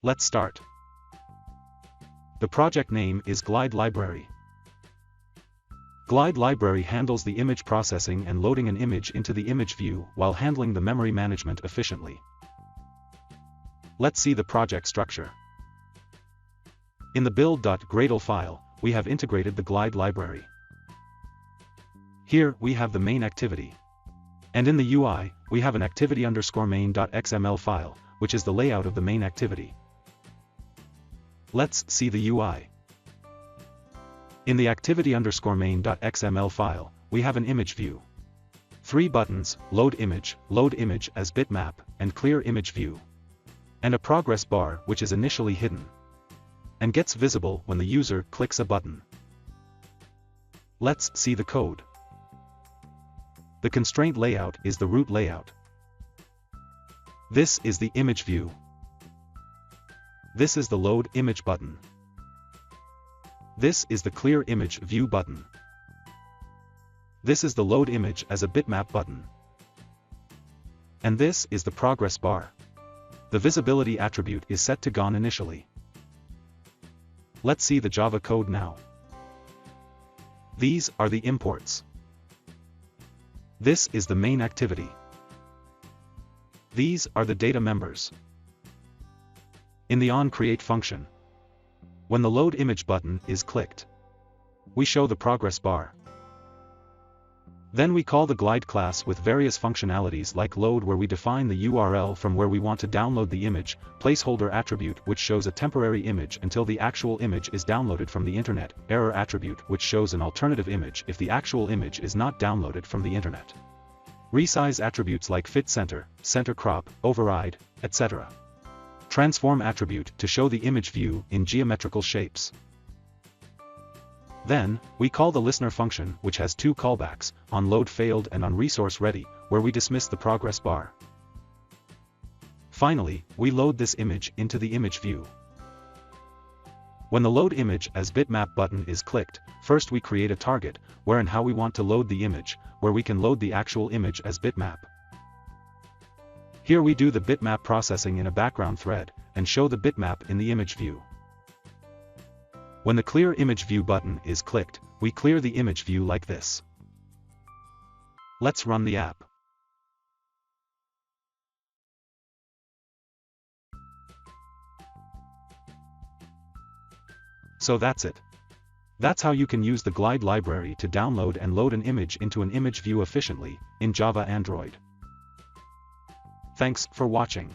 Let's start. The project name is Glide Library. Glide Library handles the image processing and loading an image into the image view while handling the memory management efficiently. Let's see the project structure. In the build.gradle file, we have integrated the Glide library. Here we have the main activity. And in the UI, we have an activity_main.xml file, which is the layout of the main activity. Let's see the UI. In the activity_main.xml file, we have an image view. 3 buttons, load image as bitmap, and clear image view. And a progress bar which is initially hidden and gets visible when the user clicks a button. Let's see the code. The constraint layout is the root layout. This is the image view. This is the load image button. This is the clear image view button. This is the load image as a bitmap button. And this is the progress bar. The visibility attribute is set to gone initially. Let's see the Java code now. These are the imports. This is the main activity. These are the data members. In the onCreate function, when the load image button is clicked, we show the progress bar. Then we call the Glide class with various functionalities like load, where we define the URL from where we want to download the image, placeholder attribute which shows a temporary image until the actual image is downloaded from the internet, error attribute which shows an alternative image if the actual image is not downloaded from the internet. Resize attributes like fit center, center crop, override, etc. Transform attribute to show the image view in geometrical shapes. Then, we call the listener function which has 2 callbacks, on load failed and on resource ready, where we dismiss the progress bar. Finally, we load this image into the image view. When the load image as bitmap button is clicked, first we create a target, where and how we want to load the image, where we can load the actual image as bitmap. Here we do the bitmap processing in a background thread, and show the bitmap in the image view. When the clear image view button is clicked, we clear the image view like this. Let's run the app. So that's it. That's how you can use the Glide library to download and load an image into an image view efficiently, in Java Android. Thanks for watching.